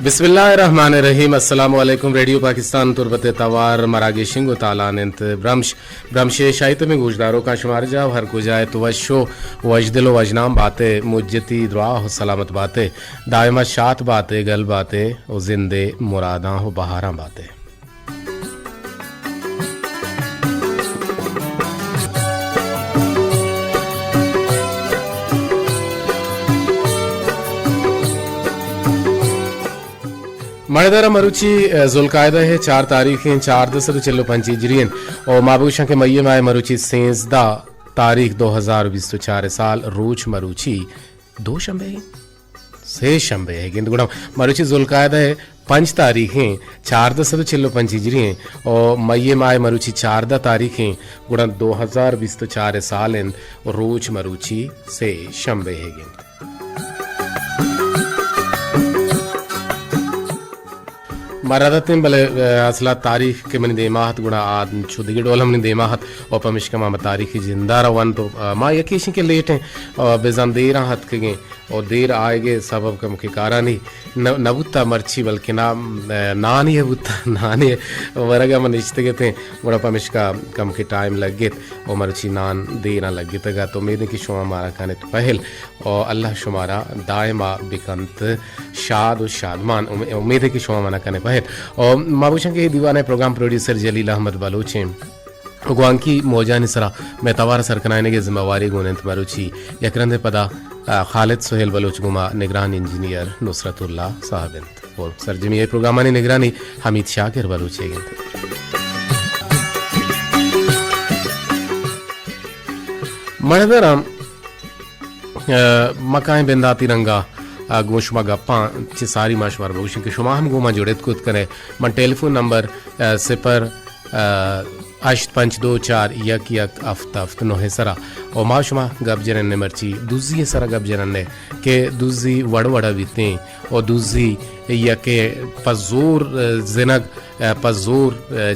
बिस्मिल्लाहिर्रहमानिर्रहीम। अस्सलामु अलैकुम। रेडियो पाकिस्तान तुरबत तवार मरागी शिंगो तालानंत ब्रमशे शायत में गुजदारों का शुमार जा हर को जाए तो वशो वजदिलो वजनाम बातें मुज्जती दुआ हो सलामत बातें दायमा शात बातें गल बातें ओ जिंदे मुरादा हो बहारा बातें। मणदर मरुची जुल्कायदा है 4 तारीखें 4/10/45 हिजरियन और माबूशा के मई माए मरुची 13 तारीख 2024 साल रोज मरुची 2 शंबे से शंबे है गिंदगुड़ा मरुची जुल्कायदा है 5 तारीखें 4/10/45 हिजरियन और मई माए मरुची 4 तारीखें गुड़ा 2024 साल रोज मरुची से शंबे है गिंद मरादतिन बले असला तारीख के मनी देमाहत गुणा आद छुदिगे डोलम ने देमाहत और पमिश का तारीखी जिंदा रवन तो माँ यकीश के लेट हैं और बेजान देर हत के और देर आएगे सबब कम के कारण ही नबुत्ता मर्ची बल्कि नानी है बुत्ता नानी वरगा मन इश्ते के थे गुणा पमिश का कम के टाइम लग गए और मर्ची नान देर लग गए तगा तो मेरे की शुमा मारा खाने तो पहल और अल्लाह शुमारा दायमा बिकंत शाद और शादमान उम्मीद है कि शुमा माना खाने पहल और माबूशा के दीवाने प्रोग्राम प्रोड्यूसर जलील अहमद बलोचे गुआंकी मौजा निसरा मैं तवार सरकनाने के जिम्मेवारी गुनंत मरुची यकरंदे पदा खालिद सोहेल बलोच गुमा निगरान इंजीनियर नुसरतुल्लाह साहब और सरजमी ये प्रोग्राम ने निगरानी हमीद शाकिर बलोचे मणदरम मकाएं बिंदा तिरंगा गोशमा गप्पा ची सारी माशवार भूषण के शुमा हम गोमा जुड़े कूद करे मन टेलीफोन नंबर 08524 अफ्त नोहे सरा और माशुमा गप जनन ने मर्ची दूजी सरा गप जनन ने के दूजी वड़ बीते और दूजी यके पजोर जिनग पजोर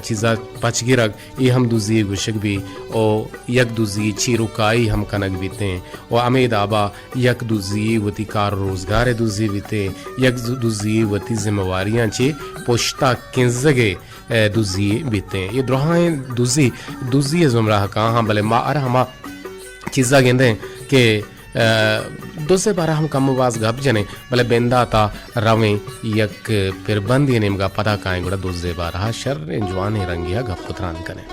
चीज़ा पचगिरग ये हम दूजी गुशक भी और यक दूजी चीरुकाई हम कनक बीते और अमेद आबा यक दूजी वती कार रोजगार दूजी बीते यक दूजी वती जिम्मेवारियाँ चे पोश्ता किंजगे दूजी बीते ये द्रोहाएं दूजी जुमराह कहाँ हम भले मा अर हमा चीज़ा गेंदे के 2-12 हम कम वाज गप जने भले बेंदा ता रवे यक फिर बंद ये नेमगा पता काएं गुड़ा 2-12 शर इंजवान रंगिया गप पुत्रान कने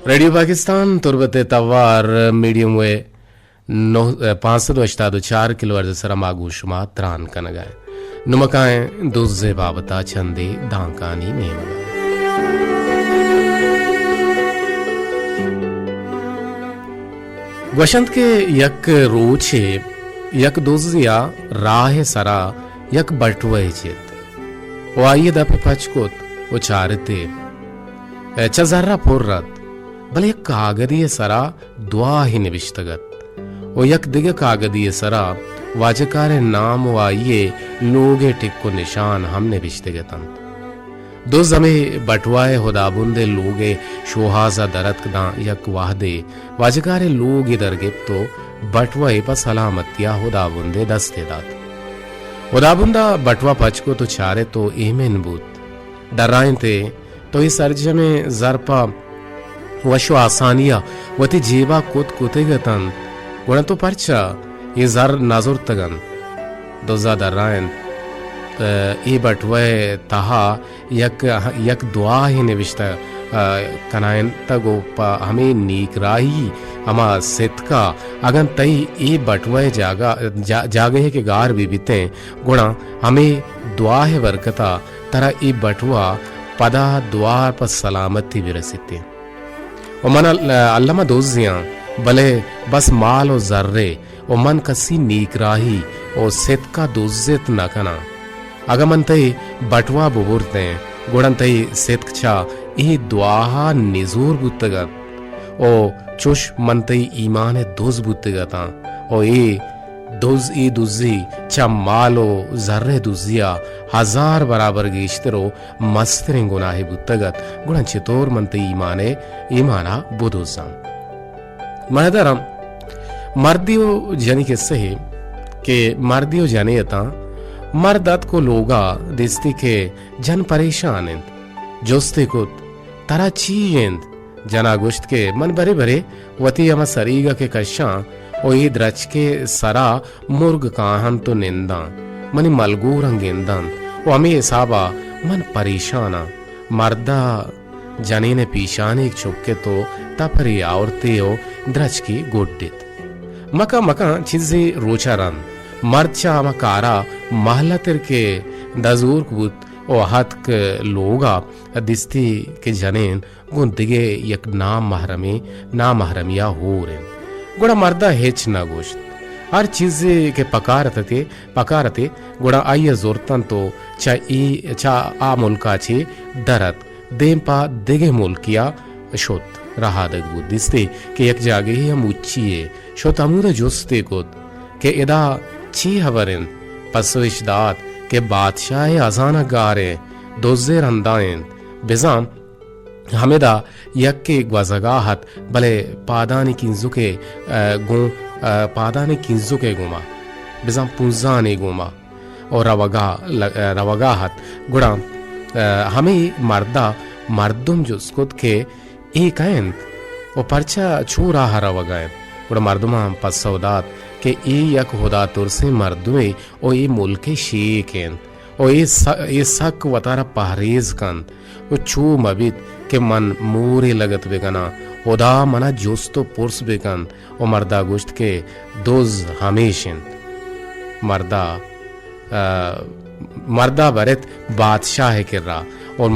रेडियो पाकिस्तान तुरबत तवार मीडियम वे 584 किलो अर्ज सरा मागू शुमा त्रान कनगाए नुमकाएं दुज़े बाबता छंदे दांकानी नेम वसंत के यक रोचे यक दुज़िया राह सरा यक बटवे चित वाये दपे पचकोत वो चारते चजर्रा पुर्रत भले यक कागदी सरा दुआ ही निविष्टगत वो यक दिग कागदी सरा वाजकार नाम वाइये लोगे टिक्को निशान हमने बिश्तेगतन दो जमे बटवाए हुदाबुंदे लोगे शोहाजा दरत दा यक वाहदे वाजकार लोगे दरगिप तो बटवाए पर सलामतिया हुदाबुंदे दस्ते दात हुदाबुंदा बटवा पचको तो चारे तो एमेन बूत डराएं थे तो इस अर्ज में जरपा वशो आसानिया वती जेबा कुत कुतेगतन गुण तो परचा ये जर नाजुर तगन दोजा दर्रायन ए बटवे तहा यक दुआ ही निविष्टा कनायन तगो पा हमें नीक राही हमा सितका अगन तई ए बटवे जागे है के गार भी बीते गुणा हमें दुआ है वरकता तरह ए बटवा पदा द्वार पर सलामती विरसिते और मन अल्लामा दोजियां भले बस माल और जर्रे और मन कसी नीक राही और सित का दुज्जत न कना अगर मन तई बटवा बुबुरते गुड़न तई सित छा ए दुआहा निजूर बुतगत ओ चुश मन तई ईमान दोज बुतगता और ए दुज ई दुजी चा मालो जर्रे दुजिया हजार बराबर गेश्तरो मस्तरिंग गुनाहे बुत्तगत गुण चितोर मनते ईमाना बुदुजाम महदरम मर्दियो जनी किस्से के मर्दियो जनेता मर्दत को लोगा दिस्ती के जन परेशान जोस्ते कुत तरा चीजेंद जना गुश्त के मन भरे भरे वती अमा सरीगा के कशा ओ ई द्रच के सरा मुर्ग काहन तो निंदा मनी मलगूर अंगेंदन ओ अमी हिसाबा मन परेशाना मर्दा जनी ने पीशाने चुपके तो तपरी आवरते हो द्रच की गोड्डित मका मका चीजें रोचा रन मर्चा मकारा महला तिरके दजूर कुत ओ हतक लोगा दिस्ती के जनेन गुंदिगे यक नाम महरमिया हो रे गुड़ा मर्दा हेच ना गोश्त हर चीज के पकारते गुड़ा आइए जोरतन तो चा आ मुल्का छे दरत देम पा दिगे मुल्किया शोत रहा दगबू दिस्ते के यक जागे ही हम उच्चिए शोत अमूद जोस्ते कुत के इदा छी हवरिन पसविशदात के बादशाह अजाना गारे दोजे रंदाइन बिजाम हमेदा यक के ग्वाजगाहत भले पादानी किंजु के गुमा बिजाम पुंजाने गुमा और रवगाहत गुड़ा हमें मर्दा मर्दुम जुस्कुत के एक और पर्चा छू रहा रवगायन गुड़ा मर्दुमा पसौदात के ए यक होदा तुरसे मर्दुए ओ ये मुल्के शेकेन ओ ये सक वतारा पहरेज कन ओ छू मबित के मन मूरे लगत बेगना होदा मना जोस्तो पुरस बेगन ओ मर्दा गुश्त के दोज हमेशन मर्दा बरत बादशाह के रा और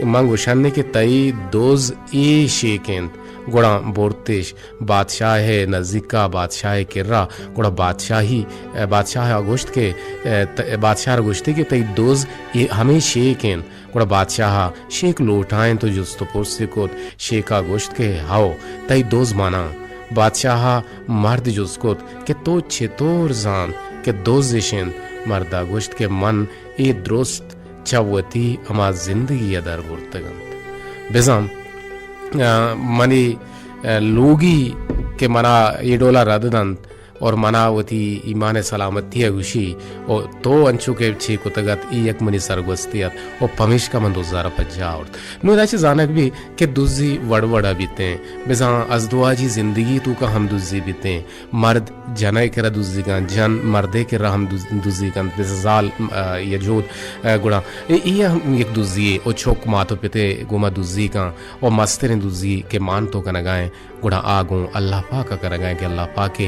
मंगुशाने के तई दोज ए शेकेन गुड़ा बोरतेश बादशाह है नजीका बादशाह किर्रा गुड़ा बादशाह अगुश्त के बादशाह अगुश्ती के तई दोज ये हमें शेकेन गुड़ा बादशाह शेख लोटाएं तो जुस्तो पुरसे को शेख अगुश्त के हाओ तई दोज माना बादशाह मर्द जुस्कोत के तो छेतोर जान के दोज जिशन मर्द अगुश्त के मन ए दुरुस्त चवती अमा जिंदगी अदर बुर्तगंत बेजाम मनी लोगी के मना ये डोला रददंत और मनावती ईमान सलामती अगुशी और तो अंशु के छे कुतगत एक मनी सरगोस्तियत और पमिश का मन 2050 और नुदाची जानक भी के दुजी वड़वड़ा बीते बेजा अजदुआजी जिंदगी तू का हम दुजी बीते मर्द जने के दुजी का जन मर्दे के हम दुजी का बेजाल यजूद गुड़ा ये हम एक दुजी और छोक मातो पिते गुमा दुजी का और मस्तर दुजी के मान तो का नगाए गुड़ा आगो अल्लाह पाक का नगाए के अल्लाह पाक के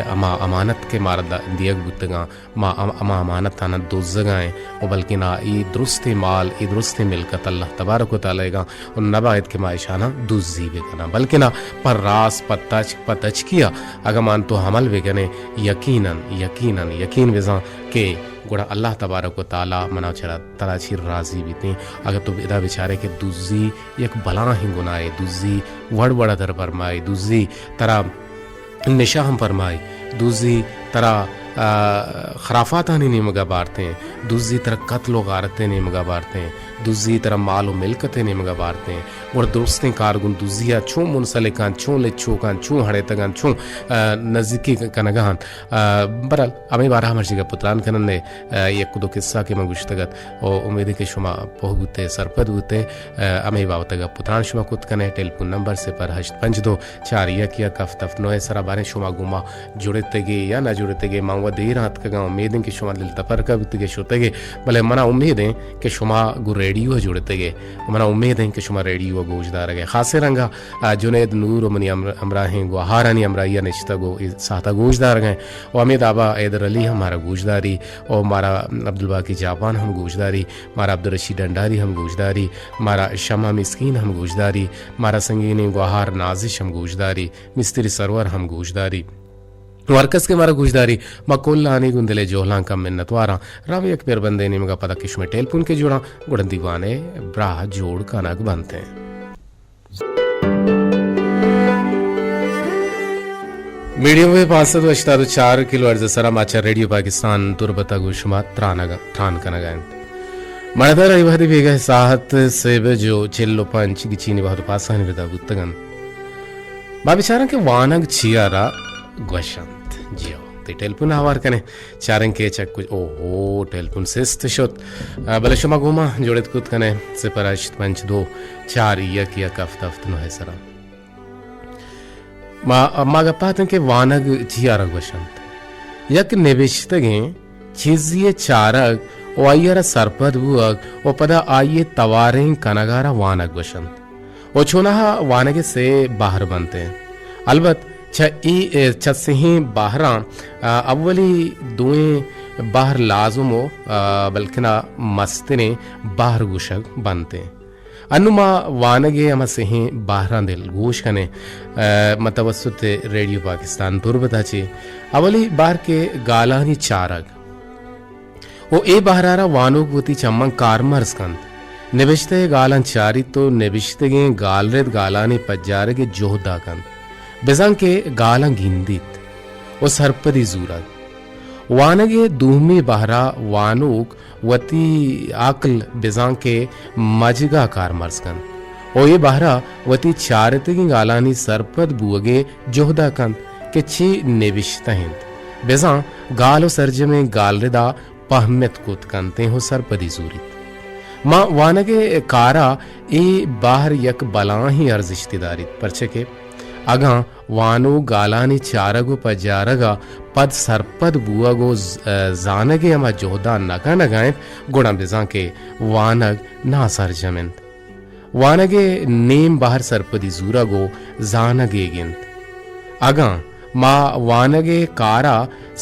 अमा अमानत के मार दियक बुतगा मा अमा अमानत आना दोजगाएं और बल्कि ना ये दुरुस्त माल ये दुरुस्त मिलकत अल्लाह तबारक व तआला का और नबायत के मायशाना दुजी बेगना बल्कि ना पर रास पतच किया अगर मान तो हमल बेगने यकीन वेजा के गुड़ा अल्लाह तबारक व तआला मना चला तलाशी राजी बीते अगर तो इदा बेचारे के दुजी एक बला ही गुनाए दुजी वड़ दर फरमाए दुजी तरा निशा हम फरमाए दूसरी तरह खराफात नहीं मगा बारते हैं दूसरी तरह कत्ल गारते नहीं मगा बारते हैं दूसरी तरह माल मिलकतें नहीं मगा बारते हैं और दोस्तें कारगुन दूजिया छू मुनसलिकान छू ले छूकान छू हड़े तगान छू नज़दीकी कनगान बरल अमी बारह मर्जी का पुत्रान कनन ने एक दो किस्सा के मगुश्तगत और उम्मीद के शुमा पहुगुते सरपद गुते अमी बावतगा पुत्रान शुमा कुत कने टेलीफोन नंबर से पर 852 4 1 कफ तफ नोए सरा बारे शुमा गुमा जुड़े तेगे या ना जुड़े तेगे मांगवा देर हाथ का उम्मीद के शुमा दिल तपर का बितगे शोतेगे भले मना उम्मीद है कि शुमा गु रेडियो जुड़ते गए मना उम्मीद है कि शुमा रेडियो गोजदार गए खासे रंगा जुनेद नूर मनी अमराही गो हारानी अमराइया निश्ता गो साता गोजदार गए और अमीद आबा ऐदर अली हमारा गोजदारी और मारा अब्दुल बाकी जापान हम गोजदारी मारा अब्दुल रशीद डंडारी हम गोजदारी मारा शमा मिस्कीन हम गोजदारी मारा संगीनी गुहार नाजिश हम गोजदारी मिस्त्री सरवर हम गोजदारी वर्कस के मारा गुजदारी मकोल्ला आने गुंदले जोहलां का मिन्नतवारा रावे एक पेर बंदे ने मगा पता किस्म टेलपुन के जोड़ा गुड़न दीवाने ब्राह जोड़ का नग बनते हैं मीडियम वेव 584 किलो अर्ज सरा माचा रेडियो पाकिस्तान तुरबता गुशमा त्रान कनगान मणदर इवहदी बेगा साहत सेब जो चिल्लो पंच गिचीनी बहुत पासानी विदा बुत्तगन बा बिचारा के वानग छियारा ग्वशंत जियो ते टेलपुन आवार कने चारन के चक कुछ ओहो टेलपुन सिस्त शोत बलशमा गुमा जोड़त कुत कने से पराशित पंच दो चार यक हफ्ता नो है सरा मागपातन के वानग जियारग वशंत यक निविष्तगे चिजिये चारग ओ आयरा सरपद बुअग ओ पदा आये तवारें कनगारा वानग वशंत ओ चुनाहा वानगे से बाहर बनते हैं अलबत से ही बाहरा अव्वली दुएं बाहर लाजुमो बल्कि मस्तने बाहर गुशग बनते हैं अनुमा वानगे अम सिंह बाहरा दिल गोश कने मतवसुत रेडियो पाकिस्तान तुरबताची अवली बाहर के गालानी चारग ओ ए बहरारा वानोग वती चम्मन कारमर्स कंद निबिश्ते गालन चारी तो निबिश्ते गालरेद गालानी पज्जारे के जोहदा कंद बेजंग के गालन गिंदित ओ सरपदी जूरत वानगे दूमी बहरा वानूक वती आकल बेजां के मजगा कार मर्सकन ओ ये बहरा वती चारते की गालानी सरपद बुअगे जोहदा कंद के ची निविश्ता हिंद बेजां गालो सरजे में गालरेदा पहमियत कुत कंते हो सरपदी जूरी मां वानगे कारा ए बाहर यक बला ही अर्जिश्तेदारी परचे के अगा वानो गालानी चारगो पजारगा पद सरपद बुआगो जानगे अमा जोहदा नगा नगाएं गुणा बिजा के वानग ना सरजमिंत वानगे नेम बाहर सरपदी जूरागो जानगे गिंत अगा मा वानगे कारा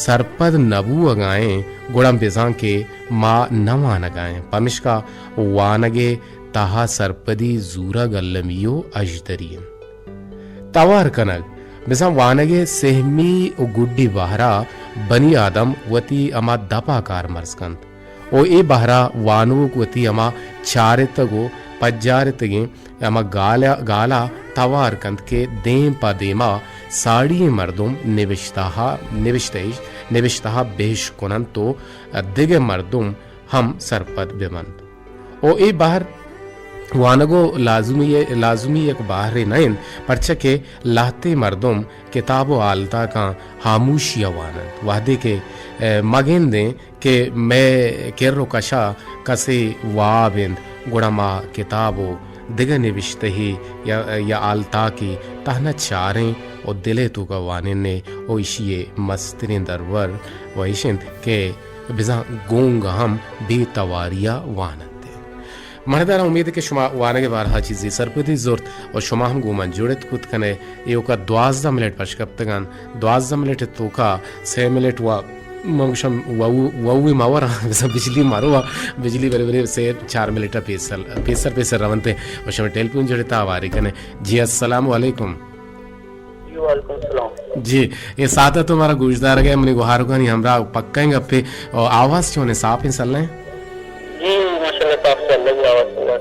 सरपद नबू अगाएं गुणा बिजा के मा नवा नगाएं पमिश्का वानगे ताहा सरपदी जूरा गल्लमियो अजदरियन तवार कनग बिसा वानगे सेहमी ओ गुड्डी बहरा बनी आदम वती अमा दपा कार मर्सकंत ओ ए बहरा वानुक वती अमा चारितगो पज्जारितगे अमा गाला तवार कंत के देम पा देमा साड़ी मर्दुम निविश्तहा बेश कुनन तो दिगे मर्दुम हम सरपद बेमंत ओ ए बहर वानगो लाजुमी एक बाहरे नयन परच के लाते मर्दुम किताबो आलता का हामूशिया वानंद वादे के मगेन दें के मैं केर्रो कशा कसे वाबिंद गुड़मा किताबो दिग निविश्ते ही या आलता की तहना चारें और दिले तो का वाने ने ओ इशिये मस्तने दरवर वैशिंद के बिजा गोंग हम बेतवारिया वानंद मरदारा उम्मीद है कि शुमा वाने के बारहा चीज़ें सरपदी जोरत और शुमा हम गुमान जुड़त कुत कने ये का 12 मिनट पशकप्तगान 12 मिनट तो का 6 मिनट वा मंगशम वाऊ मावरा बिजली मारो बिजली बरे से 4 मिनट पेसर रवंते और शुमा टेलीफोन जुड़ता वारी कने जी अस्सलाम वालेकुम जी ये साथ तुम्हारा गुजदार गया मने गुहार को नहीं हमरा पक्का गप्पे और आवाज क्यों ने साफ ही चल रहे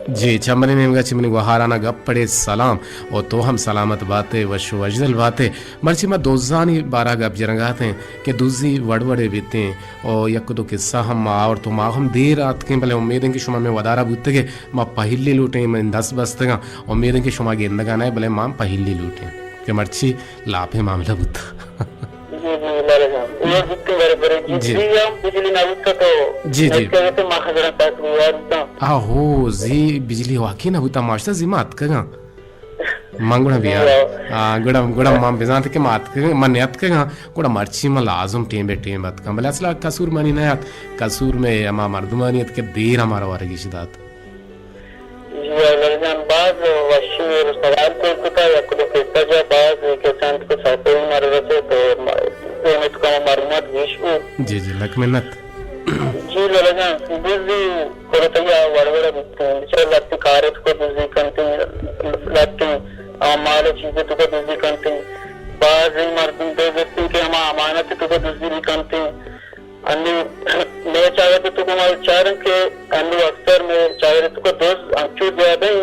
जी चमने में चिमनी गुहाराना गप पड़े सलाम और तो हम सलामत बातें वशो अजदल बातें मर्ची में दोजानी 12 गप जरंगाते हैं कि दूसरी वड़वड़े बीते और यक तो किस्सा हम और तुम हम देर रात के भले उम्मीद है कि शुमा में वदारा बुते के माँ पहली लूटे मैं 10 बजतेगा उम्मीद है कि शुमा गेंद गाना है भले माम पहली लूटे कि मर्ची लाभे मामला बुता जी जी आहो जी बिजली वाकी ना हुता मास्टर जी मात कगा मंगुना बिया गुड़ा माम बेजांत के मात कगा मन्यात कगा गुड़ा मर्ची में लाजम टेम बेटे मत कम भले असला कसूर मनी ना कसूर में अमा मर्दमानियत के देर हमारा वारे की शिदात जी बाद वशूर सवाल को का या को पेशा बाद के संत को साथे मार रहे तो में तो मालूमात विश्व जी जी लक मिन्नत जी लगा बुझी कोरतया वड़वड़ चल लगती कार्य को बुझी कंटे लगती हमारे चीजें तो को बुझी कंटे बाज मर्दों दो व्यक्ति के हम अमानत तो को बुझी कंटे अन्य मैं चाहते तो हमारे चार के अन्य अक्सर में चाहे तो को दोस्त अंचू दिया दे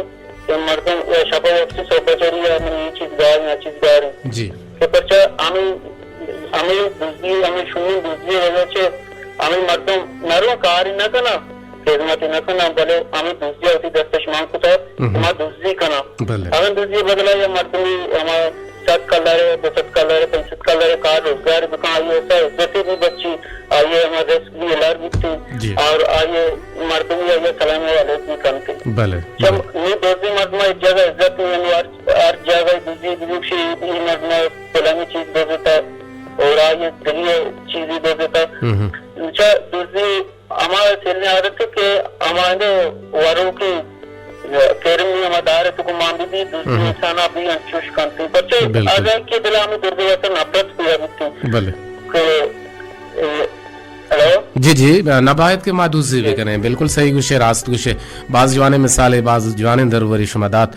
कि मर्दों या शबा वक्त सोपचरी है ये चीज गार जी के परचा हमें मर्दम नरो कार न कना खिदमत न कना भले आम्ही दुसरी होती दस्तश मांग कुता मा दुसरी कना अगर दुसरी बदला या मर्दमी हमारा 7 कलर 10 कलर 50 कलर कार रोजगार दुकान आइए ऐसा जैसे भी बच्ची आइए हमारे रेस्ट भी अलर भी थी और आइए मर्दमी आइए सलाम वाले भी करते भले जब ये दोस्ती मर्दमा एक जगह इज्जत नहीं हर जगह दूसरी दूसरी मर्दमा सलामी चीज दे देता और आइए दलिया चीज दे देता दूसरी हमारे सेलने आदत है कि हमारे वारों की केरम में हमारे तो को मान भी दूसरी इंसान भी अंशुष करते बच्चे आगे के दिला में दुर्व्यसन नफरत हुआ भी भले हेलो जी जी नबायत के मादूजी भी करें बिल्कुल सही गुशे रास्त गुशे बाज जवाने मिसाले बाज जवाने दरवरी शुमदात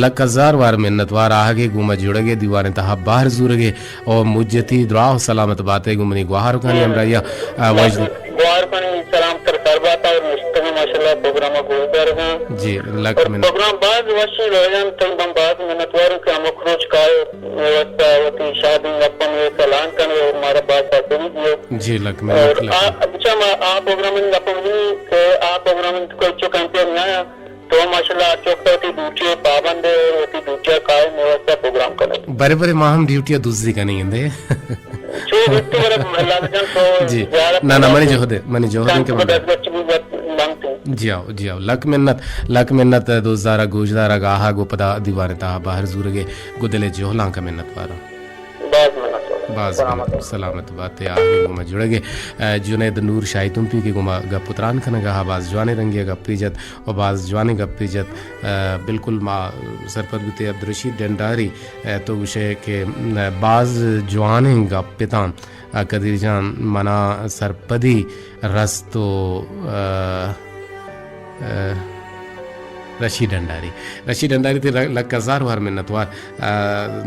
लक हजार वार मिन्नतवार आगे गुमा जुड़गे दीवाने तहा बाहर जुरगे और मुज्जती दुआ सलामत बातें गुमनी गुहार खानी हमराया वजद गुहार खानी सलाम तर सरबात और मुस्तमी माशाल्लाह प्रोग्राम गुजर हैं जी लक मिन प्रोग्राम बाज वशी रोजन तंग बम बाज मिन्नतवार के अमखरोज का व्यवस्था होती शादी अपन ये सलाम करने हमारा बात साथी दियो जी लक मिन अच्छा आ प्रोग्रामिंग अपन के आ प्रोग्रामिंग कोई चो कैंपेन आया तो माशाल्लाह चौकता होती दूसरे पाबंद होती दूसरा कायम व्यवस्था प्रोग्राम करे बड़े बड़े माहम ड्यूटी दूसरी का नहीं है जी ना ना मनी जोहदे के जी आओ लक मिन्नत दोजारा गोजदारा गाहा गोपदा दीवारे ता बाहर जुरगे गुदले जोहला का मिन्नत वारा बाज सलामत बातें आगे गुमा जुड़ेगे जुनैद नूर शाही तुमपी के गुमा गप पुत्रान खन गहा बाज जवाने रंगे गप पिजत और बाज जवाने गप पिजत बिल्कुल मा सरपद बिते अब्दुलरशीद डंडारी तो विषय के बाज जवाने गप पितान कदीर जान मना सरपदी रस्तो रशीद डंडारी थे लक हजार वार मिन्नतवार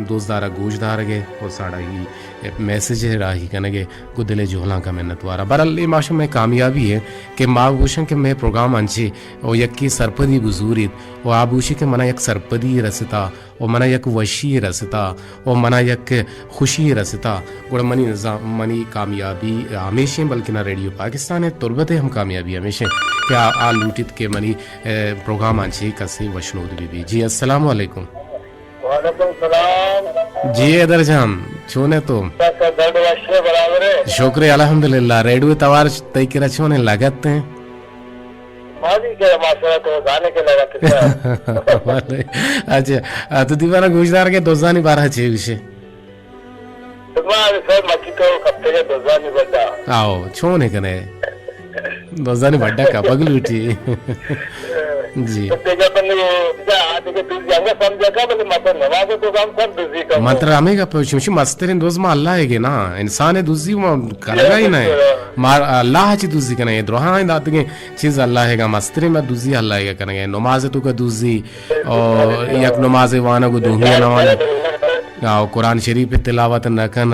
दोस्तदारा गोशदार गे और साड़ा ही मैसेज है राही कनगे गुदले जोहला का मिन्नतवारा बरल ये माशा में कामयाबी है कि माँ गोशन के मैं प्रोग्राम अंचे और यक्की सरपदी बुजूरित और आबूशी के मना यक सरपदी रसता और मना यक वशी रसता और मना यक खुशी रसता गुड़ मनी निज़ाम मनी कामयाबी हमेशा बल्कि ना रेडियो पाकिस्तान है तुरबत हम कामयाबी हमेशा क्या आ लूटित के मनी प्रोग्राम अंचे कसे वशनूद बीबी जी अस्सलाम वालेकुम वालेकुम सलाम जी इधर जाम छोने तो शुक्र अल्हम्दुलिल्लाह रेडियो तवार तय के छोने लागत हैं माजी के माशा तो गाने के लागत है अच्छा तो दीवाना गुजदार के दोजानी 12 छे विषय तुम्हारे सब मक्की तो कप्ते के दोजानी बड़ा आओ छोने कने दोजानी बड़ा का पगलूटी जी मात्र हमें का शिमशी मस्तरीन दोस्त मा अल्लाह है ना इंसान है दूसरी करेगा ही ना मार अल्लाह ची दूसरी करना है द्रोहा है दात के चीज अल्लाह है का मस्तरी में दूसरी अल्लाह है करेंगे नमाज तो का दूसरी और एक नमाज वाना को दूनिया नवाना कुरान शरीफ तिलावत न कन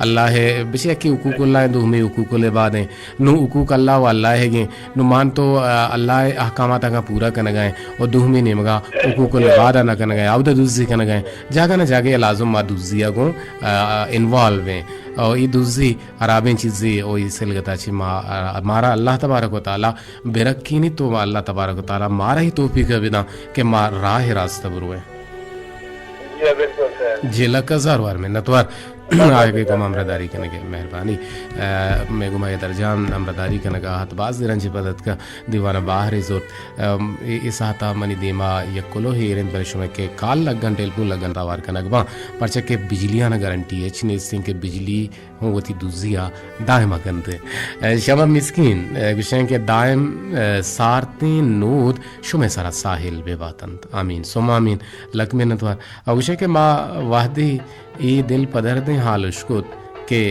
अल्लाह है बेशक की हुकूकुल्लाह दो में हुकूकुल इबाद हैं नु हुकूक अल्लाह व अल्लाह है नु मान तो अल्लाह अहकामात का पूरा कन गए और दुह में नेमगा हुकूकुल इबाद न कन गए आउद दूसरी कन गए जागा न जागे लाजुम मा दूसरिया को इन्वॉल्व हैं और ये दूसरी अराबें चीज़ें और ये सिलगता ची मारा अल्लाह तबारक व तआला बेरक्की नहीं तो अल्लाह तबारक व तआला मारा ही तौफीक बिना कि मार राह रास्ता बरुए जी लक हजार वार में नतवार आगे को अमरदारी करने के मेहरबानी मैं गुमाए दरजान अमरदारी करने का हाथ बाज रंज पदत का दीवाना बाहर जोत इस हाथा मनी दीमा या कुलो ही रेन परिश्रम के काल लगन टेलपुन लगन तावार का नगमा परचे के बिजलियां ना गारंटी है चने सिंह के बिजली हो वो थी दूजिया दाएं मकनते शमा मिस्किन विषय के दाएं सारते नोद शुमे सारा साहिल बेबातंत आमीन सोमा आमीन लक में नतवार और विषय के माँ वाहदी ये दिल पदर दे हाल उश्कुत के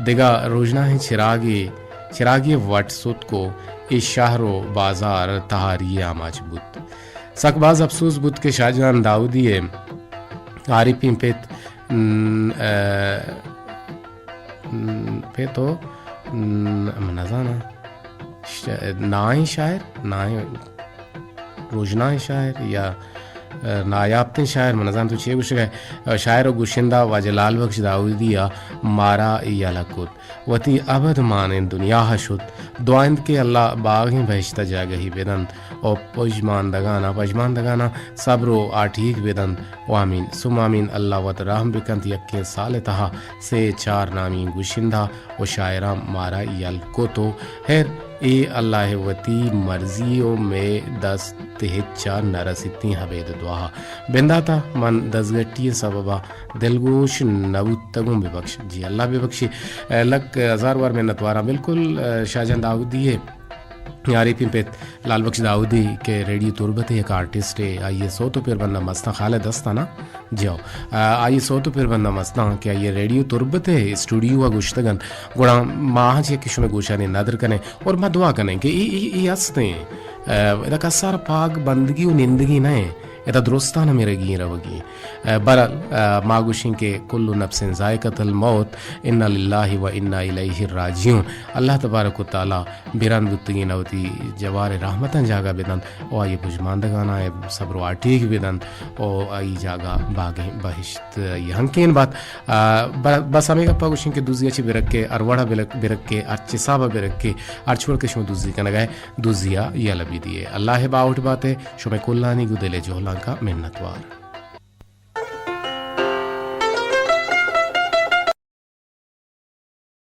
दिगा रोजना है चिरागी वटसुत को इस शहरो बाजार तहारी आमाज बुत सकबाज अफसोस बुत के शाहजहान दाऊदी आरिफी पे तो नजाना ना ही शायर ना ही रोजना है शायर या नायाबते शायर मनजान तो चे गुशगा शायर गुशिंदा वाजे लाल बख्श दाऊदिया मारा यालकुत वती अबद माने दुनिया हशुत दुआइंद के अल्लाह बागी बहिश्ता जागही बेदन और पजमान दगाना सब्रो आठीक बेदन वामीन सुमामीन अल्लाह वत रहम बिकंत यक्के साल तहा से चार नामी गुशिंदा और शायरा मारा यालको तो हैर ए अल्लाह वती मर्जियों में दस तेहचा नरसिती हबेद दुआ बेंदाता मन दसगट्टी सबबा दिलगोश नबुतगुम बेबख्श जी अल्लाह बेबख्शी लक हजार बार मिन्नतवारा बिल्कुल शाहजहां दाऊदी है यारी पिंपेत लाल बख्श दाऊदी के रेडियो तुरबत एक आर्टिस्ट है आइए सो तो फिर बंदा मस्ता खालिद दस्ता ना जाओ आइए सो तो फिर बंदा मस्ता क्या ये रेडियो तुरबत है स्टूडियो वा गुश्तगन गुणा माह जे किश में गुशा ने नदर कने और मदवा कने कि ई हस्ते इदा कसार पाक बंदगी और निंदगी ना है इदा दुरुस्ताना मेरे गी रवगी बरल मागुशिं के कुल्लु नफ्सिन जायकतुल मौत इन्ना लिल्लाहि व इन्ना इलैहि राजिऊन अल्लाह तबारक व तआला बिरन बुतगी नवती जवार रहमतन जागा बेदन ओ आये बुजमानदगाना है सब्र आटीक बेदन ओ आई जागा बागे बहिश्त यहंकेन बात बस हमें गप्पा गुशिं के दुजिया छि बिरक के अरवड़ा बिरक के अर्चे साबा बिरक के अर्चवड़ के शो दुजी कन गए दुजिया या लबी दिए अल्लाह बाउट बात है शुमे कुल्लानी गुदेले जोहला का मिन्नतवार।